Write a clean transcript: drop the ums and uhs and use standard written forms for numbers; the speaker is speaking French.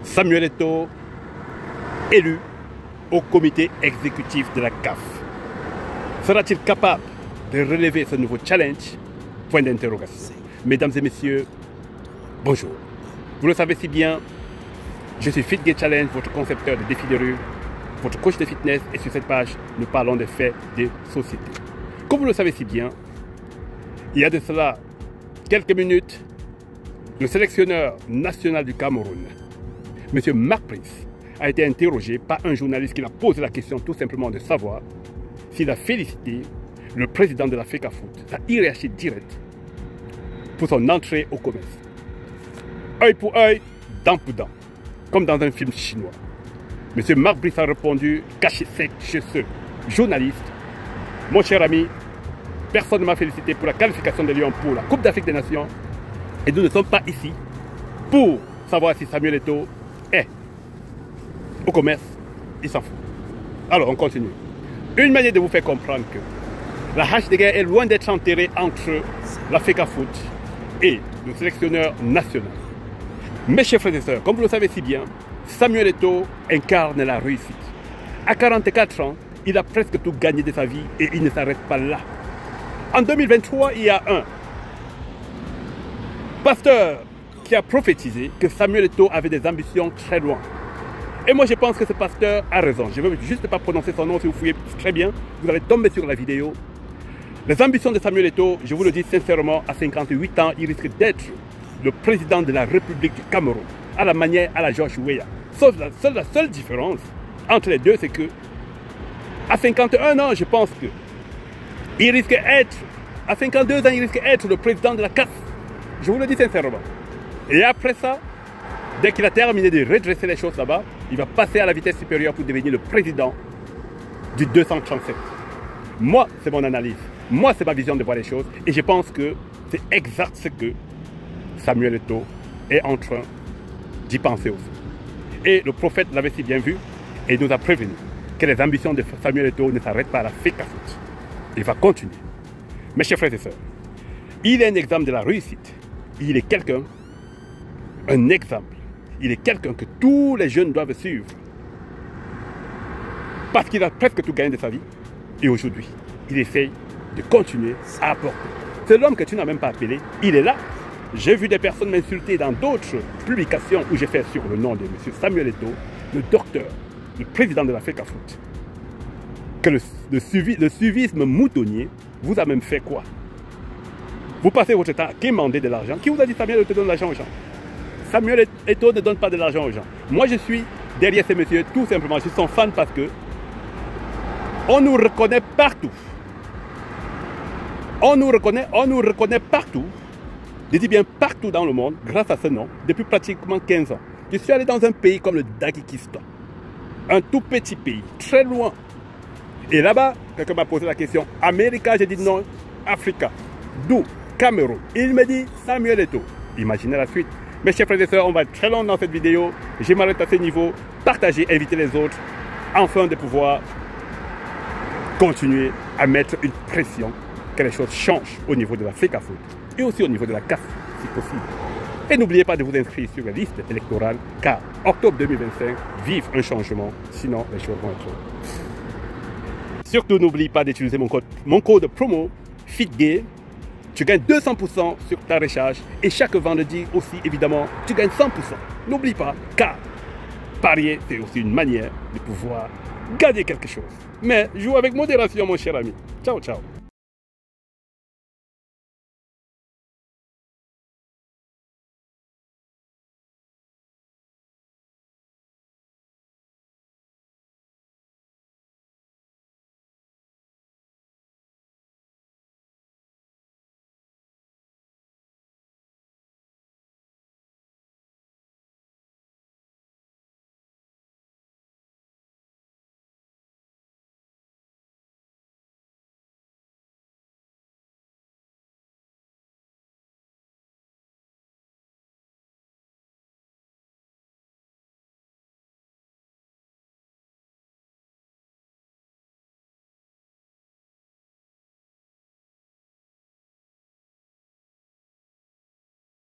Samuel Eto'o, élu au comité exécutif de la CAF. Sera-t-il capable de relever ce nouveau challenge? Point d'interrogation. Mesdames et messieurs, bonjour. Vous le savez si bien, je suis FitGay Challenge, votre concepteur de défis de rue, votre coach de fitness, et sur cette page, nous parlons des faits de société. Comme vous le savez si bien, il y a de cela quelques minutes, le sélectionneur national du Cameroun, M. Marc Brice, a été interrogé par un journaliste qui a posé la question tout simplement de savoir s'il a félicité le président de la FECAFOOT, sa hiérarchie directe, pour son entrée au commerce. Œil pour œil, dent pour dent, comme dans un film chinois. M. Marc Brice a répondu, caché sec chez ce journaliste: mon cher ami, personne ne m'a félicité pour la qualification des Lions pour la Coupe d'Afrique des Nations, et nous ne sommes pas ici pour savoir si Samuel Eto'o est au commerce. Il s'en fout. Alors on continue. Une manière de vous faire comprendre que la hache de guerre est loin d'être enterrée entre la FECAFOOT et le sélectionneur national. Mes chers frères et sœurs, comme vous le savez si bien, Samuel Eto'o incarne la réussite. À 44 ans, il a presque tout gagné de sa vie et il ne s'arrête pas là. En 2023, il y a un pasteur qui a prophétisé que Samuel Eto'o avait des ambitions très loin. Et moi, je pense que ce pasteur a raison. Je ne veux juste pas prononcer son nom. Si vous fouillez très bien, vous allez tomber sur la vidéo. Les ambitions de Samuel Eto'o, je vous le dis sincèrement, à 58 ans, il risque d'être le président de la République du Cameroun, à la manière à la George Weah. Sauf la seule différence entre les deux, c'est que à 51 ans, je pense que il risque d'être, à 52 ans, il risque d'être le président de la CAF. Je vous le dis sincèrement. Et après ça, dès qu'il a terminé de redresser les choses là-bas, il va passer à la vitesse supérieure pour devenir le président du 237. Moi, c'est mon analyse. Moi, c'est ma vision de voir les choses. Et je pense que c'est exact ce que Samuel Eto'o est en train d'y penser aussi. Et le prophète l'avait si bien vu et nous a prévenu que les ambitions de Samuel Eto'o ne s'arrêtent pas à la FECAFOOT. Il va continuer. Mes chers frères et sœurs, il est un exemple de la réussite. Il est quelqu'un, un exemple. Il est quelqu'un que tous les jeunes doivent suivre. Parce qu'il a presque tout gagné de sa vie. Et aujourd'hui, il essaye de continuer à apporter. C'est l'homme que tu n'as même pas appelé. Il est là. J'ai vu des personnes m'insulter dans d'autres publications où j'ai fait sur le nom de M. Samuel Eto'o, le docteur, le président de la FECAFOOT. Que le suivisme moutonnier vous a même fait quoi? Vous passez votre temps à quémander de l'argent. Qui vous a dit Samuel Eto'o donne l'argent aux gens? Samuel Eto'o ne donne pas de l'argent aux gens. Moi, je suis derrière ces messieurs tout simplement. Je suis son fan parce que on nous reconnaît partout. On nous reconnaît partout. Je dis bien partout dans le monde, grâce à ce nom, depuis pratiquement 15 ans. Je suis allé dans un pays comme le Daghestan. Un tout petit pays, très loin. Et là-bas, quelqu'un m'a posé la question, Amérique, j'ai dit non, Africa. D'où? Cameroun. Il me dit Samuel Eto'o. Imaginez la suite. Mes chers frères et sœurs, on va être très long dans cette vidéo. Je m'arrête à ce niveau. Partagez, invitez les autres, afin de pouvoir continuer à mettre une pression, que les choses changent au niveau de la FECAFOOT et aussi au niveau de la CAF, si possible. Et n'oubliez pas de vous inscrire sur la liste électorale, car octobre 2025, vive un changement, sinon les choses vont être... Surtout, n'oublie pas d'utiliser mon code promo FitGay. Tu gagnes 200% sur ta recharge et chaque vendredi aussi, évidemment, tu gagnes 100%. N'oublie pas, car parier, c'est aussi une manière de pouvoir gagner quelque chose. Mais joue avec modération, mon cher ami. Ciao, ciao.